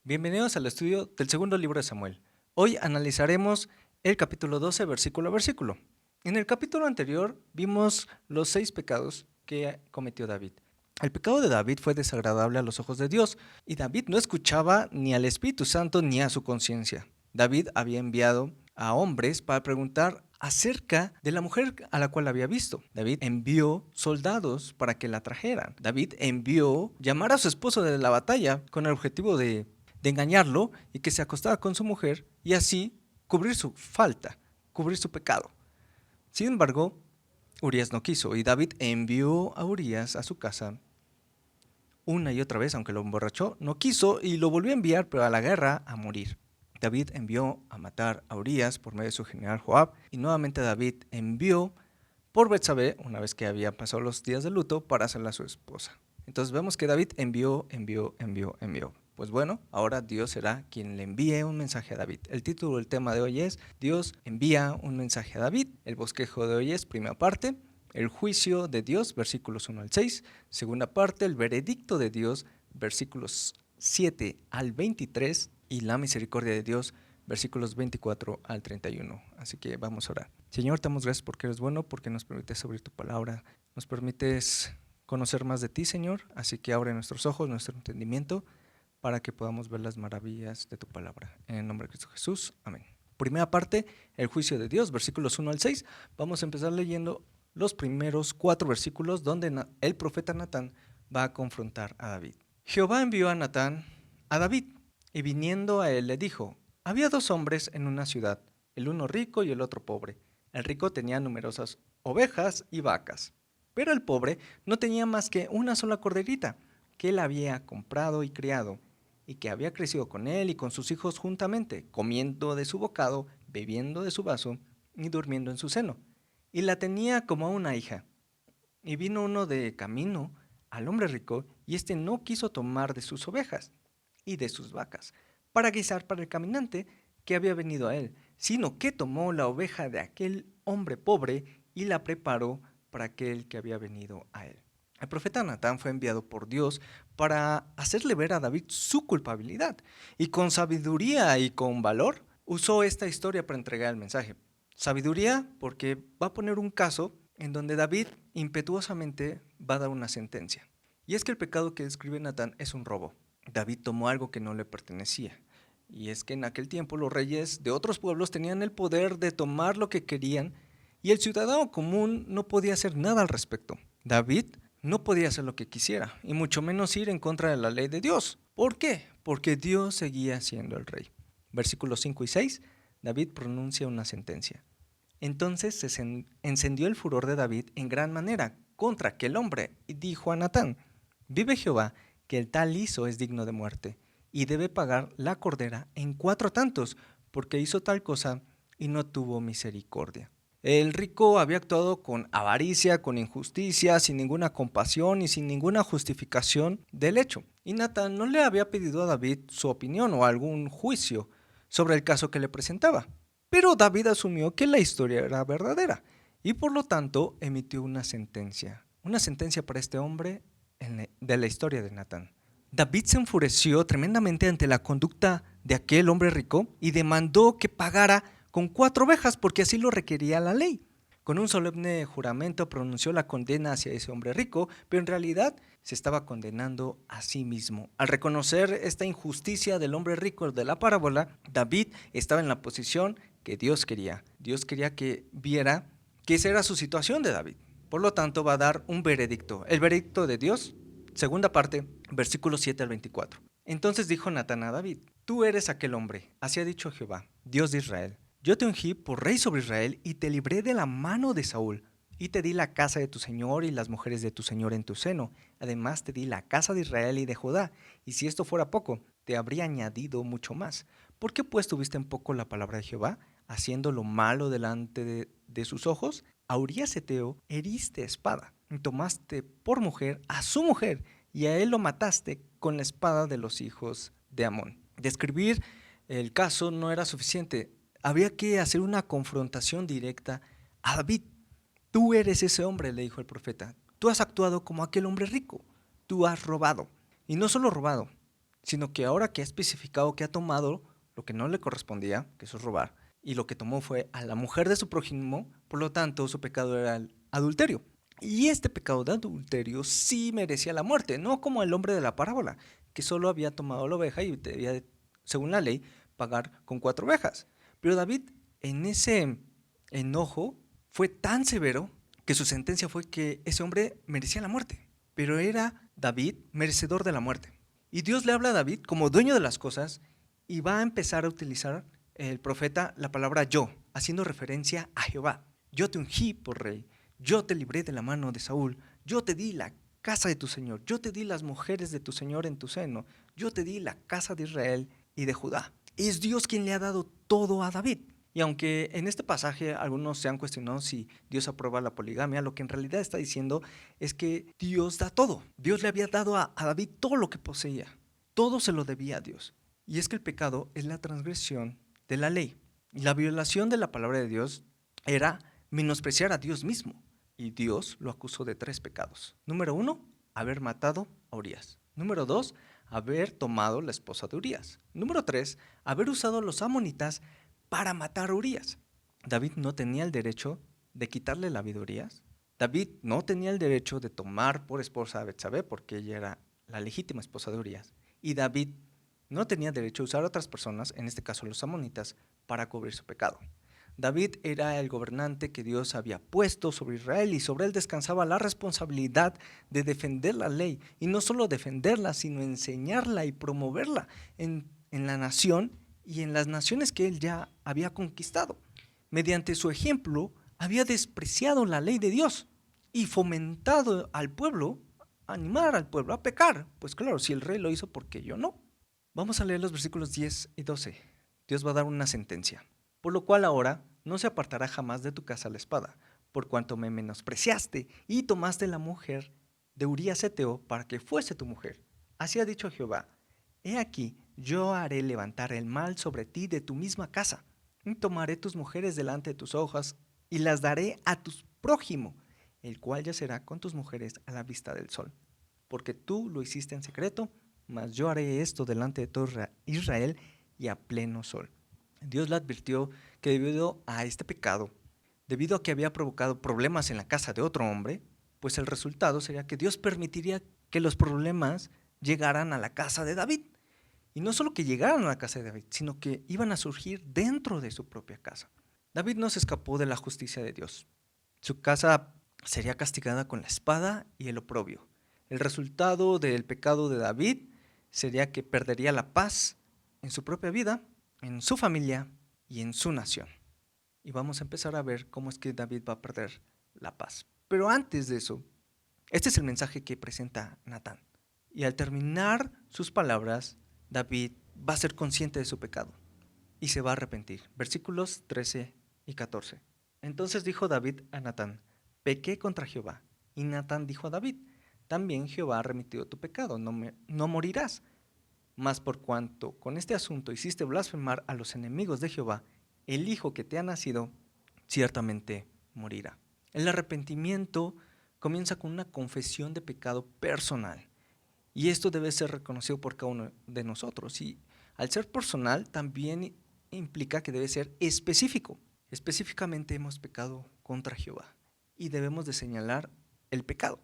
Bienvenidos al estudio del segundo libro de Samuel. Hoy analizaremos el capítulo 12, versículo a versículo. En el capítulo anterior vimos los 6 pecados que cometió David. El pecado de David fue desagradable a los ojos de Dios, y David no escuchaba ni al Espíritu Santo ni a su conciencia. David había enviado a hombres para preguntar acerca de la mujer a la cual había visto. David envió soldados para que la trajeran. David envió llamar a su esposo de la batalla con el objetivo de engañarlo y que se acostara con su mujer y así cubrir su falta, cubrir su pecado. Sin embargo, Urías no quiso y David envió a Urías a su casa una y otra vez, aunque lo emborrachó, no quiso y lo volvió a enviar, pero a la guerra a morir. David envió a matar a Urías por medio de su general Joab y nuevamente David envió por Betsabé, una vez que había pasado los días de luto, para hacerla su esposa. Entonces vemos que David envió. Pues bueno, ahora Dios será quien le envíe un mensaje a David. El título del tema de hoy es Dios envía un mensaje a David. El bosquejo de hoy es primera parte, el juicio de Dios, versículos 1 al 6. Segunda parte, el veredicto de Dios, versículos 7 al 23. Y la misericordia de Dios, versículos 24 al 31. Así que vamos a orar. Señor, te damos gracias porque eres bueno, porque nos permites abrir tu palabra, nos permites conocer más de ti, Señor. Así que abre nuestros ojos, nuestro entendimiento, para que podamos ver las maravillas de tu palabra. En el nombre de Cristo Jesús, amén. Primera parte, el juicio de Dios, versículos 1 al 6. Vamos a empezar leyendo los primeros 4 versículos donde el profeta Natán va a confrontar a David. Jehová envió a Natán a David, y viniendo a él le dijo: había 2 hombres en una ciudad, el uno rico y el otro pobre. El rico tenía numerosas ovejas y vacas, pero el pobre no tenía más que una sola corderita, que él había comprado y criado, y que había crecido con él y con sus hijos juntamente, comiendo de su bocado, bebiendo de su vaso y durmiendo en su seno. Y la tenía como a una hija. Y vino uno de camino al hombre rico, y éste no quiso tomar de sus ovejas y de sus vacas, para guisar para el caminante que había venido a él, sino que tomó la oveja de aquel hombre pobre y la preparó para aquel que había venido a él. El profeta Natán fue enviado por Dios para hacerle ver a David su culpabilidad, y con sabiduría y con valor usó esta historia para entregar el mensaje. Sabiduría porque va a poner un caso en donde David impetuosamente va a dar una sentencia. Y es que el pecado que describe Natán es un robo. David tomó algo que no le pertenecía. Y es que en aquel tiempo los reyes de otros pueblos tenían el poder de tomar lo que querían, y el ciudadano común no podía hacer nada al respecto. David no podía hacer lo que quisiera, y mucho menos ir en contra de la ley de Dios. ¿Por qué? Porque Dios seguía siendo el rey. Versículos 5 y 6, David pronuncia una sentencia. Entonces se encendió el furor de David en gran manera contra aquel hombre, y dijo a Natán: vive Jehová, que el tal hizo es digno de muerte, y debe pagar la cordera en 4 tantos, porque hizo tal cosa y no tuvo misericordia. El rico había actuado con avaricia, con injusticia, sin ninguna compasión y sin ninguna justificación del hecho. Y Natán no le había pedido a David su opinión o algún juicio sobre el caso que le presentaba. Pero David asumió que la historia era verdadera y por lo tanto emitió una sentencia para este hombre de la historia de Natán. David se enfureció tremendamente ante la conducta de aquel hombre rico y demandó que pagara con 4 ovejas porque así lo requería la ley. Con un solemne juramento pronunció la condena hacia ese hombre rico, pero en realidad se estaba condenando a sí mismo. Al reconocer esta injusticia del hombre rico de la parábola, David estaba en la posición que Dios quería. Dios quería que viera que esa era su situación de David. Por lo tanto, va a dar un veredicto. El veredicto de Dios, segunda parte, versículos 7 al 24. Entonces dijo Natán a David: tú eres aquel hombre, así ha dicho Jehová, Dios de Israel. Yo te ungí por rey sobre Israel y te libré de la mano de Saúl, y te di la casa de tu señor y las mujeres de tu señor en tu seno. Además te di la casa de Israel y de Judá, y si esto fuera poco, te habría añadido mucho más. ¿Por qué pues tuviste en poco la palabra de Jehová, haciendo lo malo delante de sus ojos? A Urías Eteo heriste espada, y tomaste por mujer a su mujer, y a él lo mataste con la espada de los hijos de Amón. Describir el caso no era suficiente. Había que hacer una confrontación directa a David. Tú eres ese hombre, le dijo el profeta. Tú has actuado como aquel hombre rico. Tú has robado. Y no solo robado, sino que ahora que ha especificado que ha tomado lo que no le correspondía, que eso es robar, y lo que tomó fue a la mujer de su prójimo, por lo tanto su pecado era el adulterio. Y este pecado de adulterio sí merecía la muerte, no como el hombre de la parábola, que solo había tomado la oveja y debía, según la ley, pagar con 4 ovejas. Pero David, en ese enojo, fue tan severo que su sentencia fue que ese hombre merecía la muerte. Pero era David merecedor de la muerte. Y Dios le habla a David como dueño de las cosas y va a empezar a utilizar el profeta la palabra yo, haciendo referencia a Jehová. Yo te ungí por rey, yo te libré de la mano de Saúl, yo te di la casa de tu Señor, yo te di las mujeres de tu Señor en tu seno, yo te di la casa de Israel y de Judá. Es Dios quien le ha dado todo a David. Y aunque en este pasaje algunos se han cuestionado si Dios aprueba la poligamia, lo que en realidad está diciendo es que Dios da todo. Dios le había dado a David todo lo que poseía. Todo se lo debía a Dios. Y es que el pecado es la transgresión de la ley. Y la violación de la palabra de Dios era menospreciar a Dios mismo. Y Dios lo acusó de 3 pecados. Número 1, haber matado a Urías. Número 2, haber tomado la esposa de Urías. Número 3, haber usado a los amonitas para matar a Urías. David no tenía el derecho de quitarle la vida a Urías. David no tenía el derecho de tomar por esposa a Betsabé porque ella era la legítima esposa de Urías. Y David no tenía derecho a usar a otras personas, en este caso los amonitas, para cubrir su pecado. David era el gobernante que Dios había puesto sobre Israel y sobre él descansaba la responsabilidad de defender la ley. Y no solo defenderla, sino enseñarla y promoverla en la nación y en las naciones que él ya había conquistado. Mediante su ejemplo, había despreciado la ley de Dios y fomentado al pueblo, animar al pueblo a pecar. Pues claro, si el rey lo hizo, ¿por qué yo no? Vamos a leer los versículos 10 y 12. Dios va a dar una sentencia. Por lo cual ahora no se apartará jamás de tu casa la espada, por cuanto me menospreciaste y tomaste la mujer de Urías Eteo para que fuese tu mujer. Así ha dicho Jehová: he aquí, yo haré levantar el mal sobre ti de tu misma casa, y tomaré tus mujeres delante de tus ojos, y las daré a tu prójimo, el cual yacerá con tus mujeres a la vista del sol. Porque tú lo hiciste en secreto, mas yo haré esto delante de todo Israel y a pleno sol. Dios le advirtió que debido a este pecado, debido a que había provocado problemas en la casa de otro hombre, pues el resultado sería que Dios permitiría que los problemas llegaran a la casa de David. Y no solo que llegaran a la casa de David, sino que iban a surgir dentro de su propia casa. David no se escapó de la justicia de Dios. Su casa sería castigada con la espada y el oprobio. El resultado del pecado de David sería que perdería la paz en su propia vida, en su familia y en su nación. Y vamos a empezar a ver cómo es que David va a perder la paz. Pero antes de eso, este es el mensaje que presenta Natán. Y al terminar sus palabras, David va a ser consciente de su pecado y se va a arrepentir. Versículos 13 y 14. Entonces dijo David a Natán: pequé contra Jehová. Y Natán dijo a David: también Jehová ha remitido tu pecado, no morirás. Mas por cuanto con este asunto hiciste blasfemar a los enemigos de Jehová, el hijo que te ha nacido ciertamente morirá. El arrepentimiento comienza con una confesión de pecado personal. Y esto debe ser reconocido por cada uno de nosotros. Y al ser personal también implica que debe ser específico. Específicamente hemos pecado contra Jehová y debemos de señalar el pecado.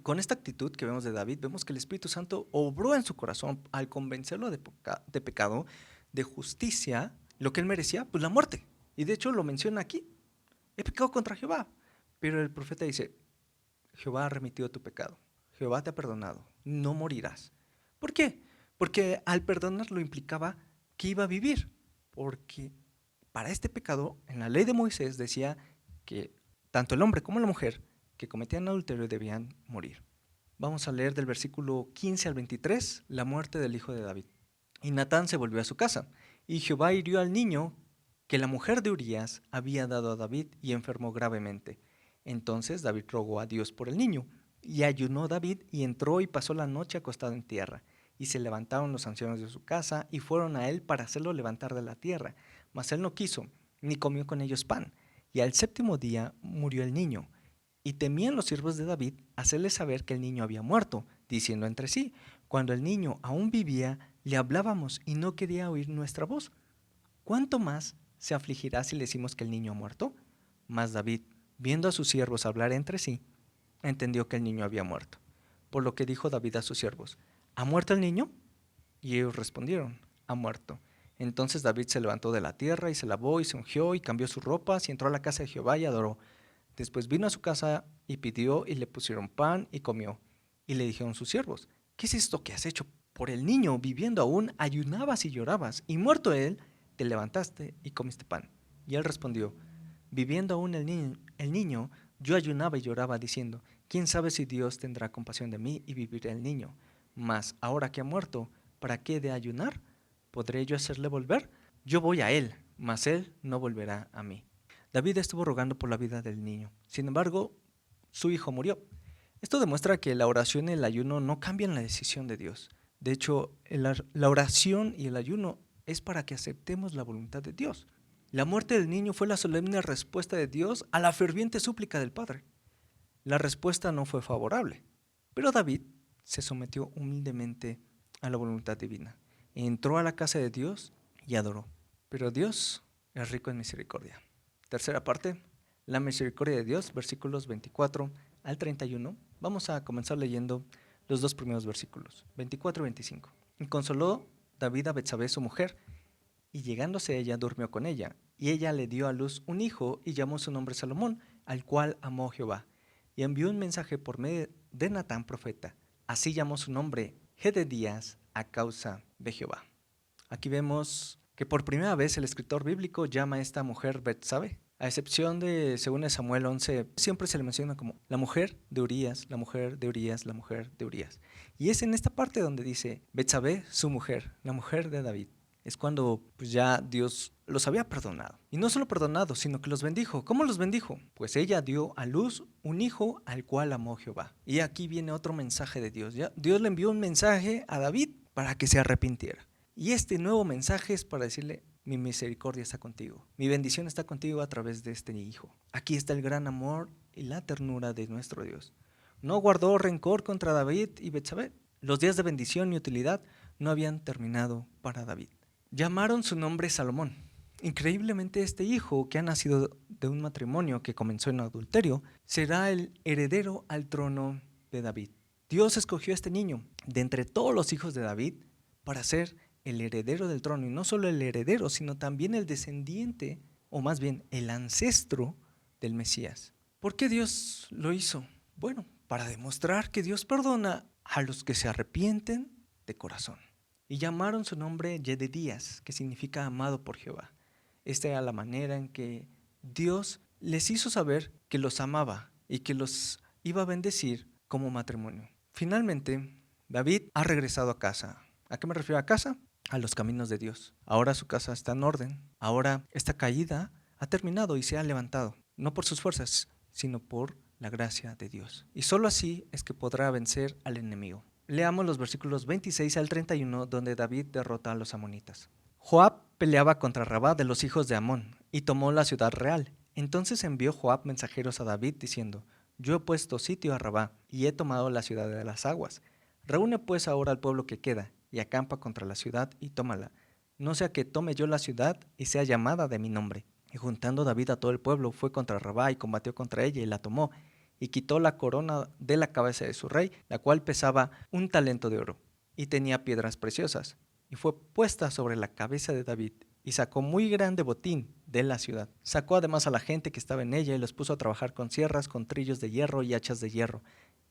Con esta actitud que vemos de David, vemos que el Espíritu Santo obró en su corazón al convencerlo de pecado, de justicia, lo que él merecía, pues la muerte. Y de hecho lo menciona aquí: he pecado contra Jehová. Pero el profeta dice: Jehová ha remitido tu pecado, Jehová te ha perdonado, no morirás. ¿Por qué? Porque al perdonarlo implicaba que iba a vivir. Porque para este pecado, en la ley de Moisés decía que tanto el hombre como la mujer que cometían adulterio debían morir. Vamos a leer del versículo 15 al 23, la muerte del hijo de David. Y Natán se volvió a su casa, y Jehová hirió al niño que la mujer de Urías había dado a David y enfermó gravemente. Entonces David rogó a Dios por el niño, y ayunó David y entró y pasó la noche acostado en tierra. Y se levantaron los ancianos de su casa y fueron a él para hacerlo levantar de la tierra. Mas él no quiso, ni comió con ellos pan. Y al 7º día murió el niño. Y temían los siervos de David hacerle saber que el niño había muerto, diciendo entre sí: Cuando el niño aún vivía, le hablábamos y no quería oír nuestra voz. ¿Cuánto más se afligirá si le decimos que el niño ha muerto? Mas David, viendo a sus siervos hablar entre sí, entendió que el niño había muerto. Por lo que dijo David a sus siervos: ¿Ha muerto el niño? Y ellos respondieron: ha muerto. Entonces David se levantó de la tierra y se lavó y se ungió y cambió sus ropas y entró a la casa de Jehová y adoró. Después vino a su casa y pidió y le pusieron pan y comió. Y le dijeron sus siervos: ¿qué es esto que has hecho por el niño? Viviendo aún, ayunabas y llorabas, y muerto él, te levantaste y comiste pan. Y él respondió: viviendo aún el niño, yo ayunaba y lloraba, diciendo: ¿quién sabe si Dios tendrá compasión de mí y vivirá el niño? Mas ahora que ha muerto, ¿para qué he de ayunar? ¿Podré yo hacerle volver? Yo voy a él, mas él no volverá a mí. David estuvo rogando por la vida del niño. Sin embargo, su hijo murió. Esto demuestra que la oración y el ayuno no cambian la decisión de Dios. De hecho, la oración y el ayuno es para que aceptemos la voluntad de Dios. La muerte del niño fue la solemne respuesta de Dios a la ferviente súplica del Padre. La respuesta no fue favorable, pero David se sometió humildemente a la voluntad divina. Entró a la casa de Dios y adoró. Pero Dios es rico en misericordia. Tercera parte, la misericordia de Dios, versículos 24 al 31. Vamos a comenzar leyendo los dos primeros versículos, 24 y 25. Y consoló David a Betsabé su mujer, y llegándose ella durmió con ella, y ella le dio a luz un hijo y llamó su nombre Salomón, al cual amó Jehová. Y envió un mensaje por medio de Natán profeta. Así llamó su nombre Jededías a causa de Jehová. Aquí vemos que por primera vez el escritor bíblico llama a esta mujer Betsabé. A excepción de 2 Samuel 11, siempre se le menciona como la mujer de Urías, la mujer de Urías, la mujer de Urías. Y es en esta parte donde dice Betsabé, su mujer, la mujer de David. Es cuando pues ya Dios los había perdonado. Y no solo perdonado, sino que los bendijo. ¿Cómo los bendijo? Pues ella dio a luz un hijo al cual amó Jehová. Y aquí viene otro mensaje de Dios. ¿Ya? Dios le envió un mensaje a David para que se arrepintiera. Y este nuevo mensaje es para decirle: mi misericordia está contigo, mi bendición está contigo a través de este hijo. Aquí está el gran amor y la ternura de nuestro Dios. No guardó rencor contra David y Betsabé. Los días de bendición y utilidad no habían terminado para David. Llamaron su nombre Salomón. Increíblemente, este hijo que ha nacido de un matrimonio que comenzó en adulterio será el heredero al trono de David. Dios escogió a este niño de entre todos los hijos de David para ser el heredero del trono, y no solo el heredero, sino también el descendiente, o más bien el ancestro del Mesías. ¿Por qué Dios lo hizo? Bueno, para demostrar que Dios perdona a los que se arrepienten de corazón. Y llamaron su nombre Jededías, que significa amado por Jehová. Esta era la manera en que Dios les hizo saber que los amaba y que los iba a bendecir como matrimonio. Finalmente, David ha regresado a casa. ¿A qué me refiero a casa? A los caminos de Dios. Ahora su casa está en orden. Ahora esta caída ha terminado y se ha levantado. No por sus fuerzas, sino por la gracia de Dios. Y solo así es que podrá vencer al enemigo. Leamos los versículos 26 al 31, donde David derrota a los amonitas. Joab peleaba contra Rabá de los hijos de Amón y tomó la ciudad real. Entonces envió Joab mensajeros a David diciendo: yo he puesto sitio a Rabá y he tomado la ciudad de las aguas. Reúne pues ahora al pueblo que queda y acampa contra la ciudad y tómala, no sea que tome yo la ciudad y sea llamada de mi nombre. Y juntando David a todo el pueblo, fue contra Rabá y combatió contra ella y la tomó, y quitó la corona de la cabeza de su rey, la cual pesaba 1 talento de oro, y tenía piedras preciosas, y fue puesta sobre la cabeza de David, y sacó muy grande botín de la ciudad. Sacó además a la gente que estaba en ella, y los puso a trabajar con sierras, con trillos de hierro y hachas de hierro,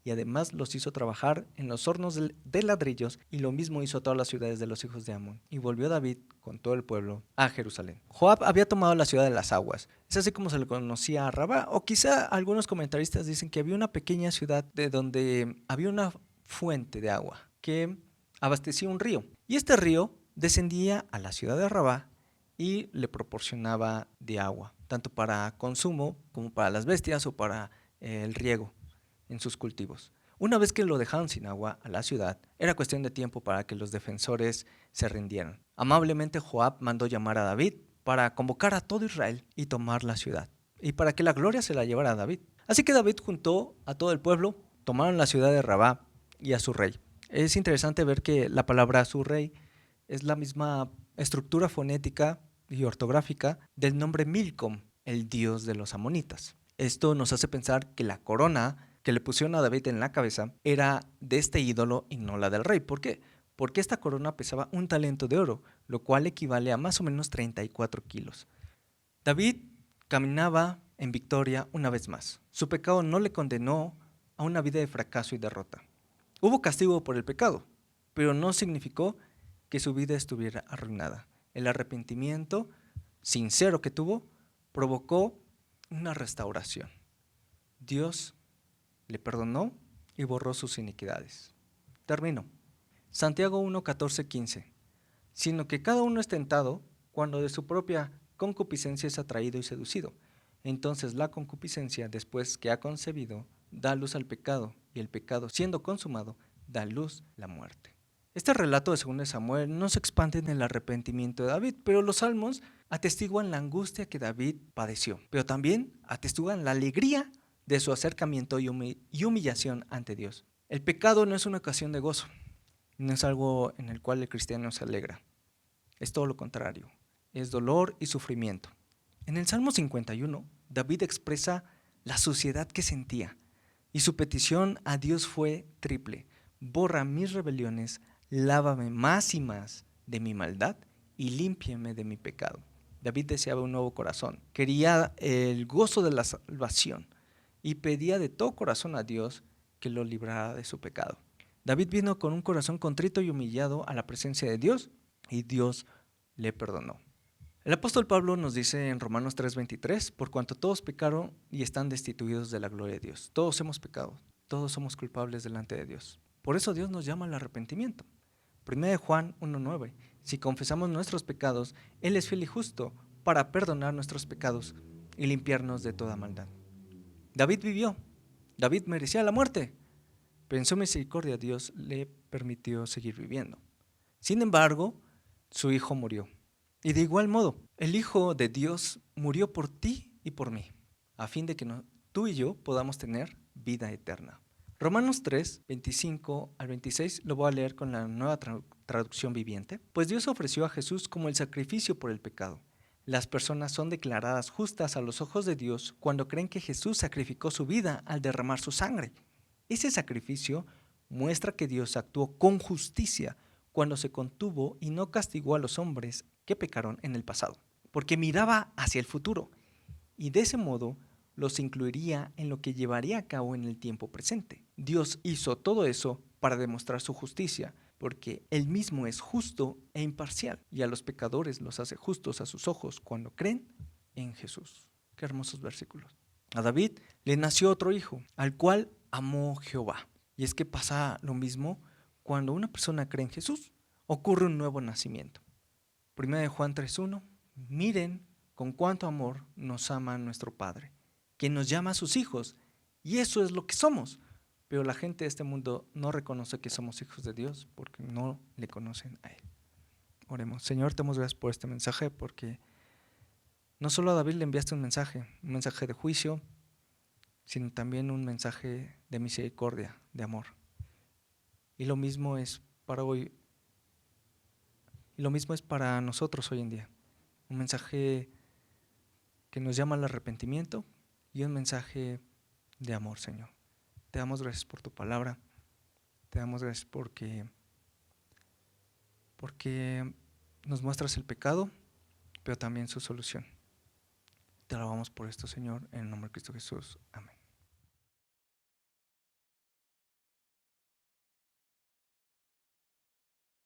y además los hizo trabajar en los hornos de ladrillos, y lo mismo hizo a todas las ciudades de los hijos de Amón. Y volvió David con todo el pueblo a Jerusalén. Joab había tomado la ciudad de las aguas. Es así como se le conocía a Rabá, o quizá algunos comentaristas dicen que había una pequeña ciudad de donde había una fuente de agua que abastecía un río. Y este río descendía a la ciudad de Rabá y le proporcionaba de agua, tanto para consumo como para las bestias o para el riego en sus cultivos. Una vez que lo dejaron sin agua a la ciudad, era cuestión de tiempo para que los defensores se rindieran. Amablemente Joab mandó llamar a David para convocar a todo Israel y tomar la ciudad, y para que la gloria se la llevara a David. Así que David juntó a todo el pueblo, tomaron la ciudad de Rabá y a su rey. Es interesante ver que la palabra su rey es la misma estructura fonética y ortográfica del nombre Milcom, el dios de los amonitas. Esto nos hace pensar que la corona que le pusieron a David en la cabeza era de este ídolo y no la del rey. ¿Por qué? Porque esta corona pesaba un talento de oro, lo cual equivale a más o menos 34 kilos. David caminaba en victoria una vez más. Su pecado no le condenó a una vida de fracaso y derrota. Hubo castigo por el pecado, pero no significó que su vida estuviera arruinada. El arrepentimiento sincero que tuvo provocó una restauración. Dios le perdonó y borró sus iniquidades. Termino. Santiago 1, 14, 15. Sino que cada uno es tentado cuando de su propia concupiscencia es atraído y seducido. Entonces la concupiscencia, después que ha concebido, da luz al pecado, y el pecado, siendo consumado, da luz la muerte. Este relato de 2 Samuel no se expande en el arrepentimiento de David, pero los salmos atestiguan la angustia que David padeció, pero también atestiguan la alegría de su acercamiento y humillación ante Dios. El pecado no es una ocasión de gozo, no es algo en el cual el cristiano se alegra. Es todo lo contrario, es dolor y sufrimiento. En el Salmo 51, David expresa la suciedad que sentía y su petición a Dios fue triple: borra mis rebeliones, lávame más y más de mi maldad y límpiame de mi pecado. David deseaba un nuevo corazón, quería el gozo de la salvación y pedía de todo corazón a Dios que lo librara de su pecado. David vino con un corazón contrito y humillado a la presencia de Dios y Dios le perdonó. El apóstol Pablo nos dice en Romanos 3:23, por cuanto todos pecaron y están destituidos de la gloria de Dios. Todos hemos pecado, todos somos culpables delante de Dios. Por eso Dios nos llama al arrepentimiento. 1 Juan 1:9, si confesamos nuestros pecados, Él es fiel y justo para perdonar nuestros pecados y limpiarnos de toda maldad. David vivió, David merecía la muerte, pero en su misericordia Dios le permitió seguir viviendo. Sin embargo, su hijo murió. Y de igual modo, el Hijo de Dios murió por ti y por mí, a fin de que tú y yo podamos tener vida eterna. Romanos 3, 25 al 26 lo voy a leer con la nueva traducción viviente. Pues Dios ofreció a Jesús como el sacrificio por el pecado. Las personas son declaradas justas a los ojos de Dios cuando creen que Jesús sacrificó su vida al derramar su sangre. Ese sacrificio muestra que Dios actuó con justicia cuando se contuvo y no castigó a los hombres que pecaron en el pasado, porque miraba hacia el futuro y de ese modo los incluiría en lo que llevaría a cabo en el tiempo presente. Dios hizo todo eso para demostrar su justicia, porque Él mismo es justo e imparcial, y a los pecadores los hace justos a sus ojos cuando creen en Jesús. Qué hermosos versículos. A David le nació otro hijo, al cual amó Jehová. Y es que pasa lo mismo cuando una persona cree en Jesús, ocurre un nuevo nacimiento. 1 Juan 3:1, miren con cuánto amor nos ama nuestro Padre, que nos llama a sus hijos, y eso es lo que somos. Pero la gente de este mundo no reconoce que somos hijos de Dios porque no le conocen a Él. Oremos. Señor, te damos gracias por este mensaje, porque no solo a David le enviaste un mensaje de juicio, sino también un mensaje de misericordia, de amor. Y lo mismo es para hoy, y lo mismo es para nosotros hoy en día. Un mensaje que nos llama al arrepentimiento y un mensaje de amor, Señor. Te damos gracias por tu palabra. Te damos gracias porque nos muestras el pecado, pero también su solución. Te alabamos por esto, Señor, en el nombre de Cristo Jesús. Amén.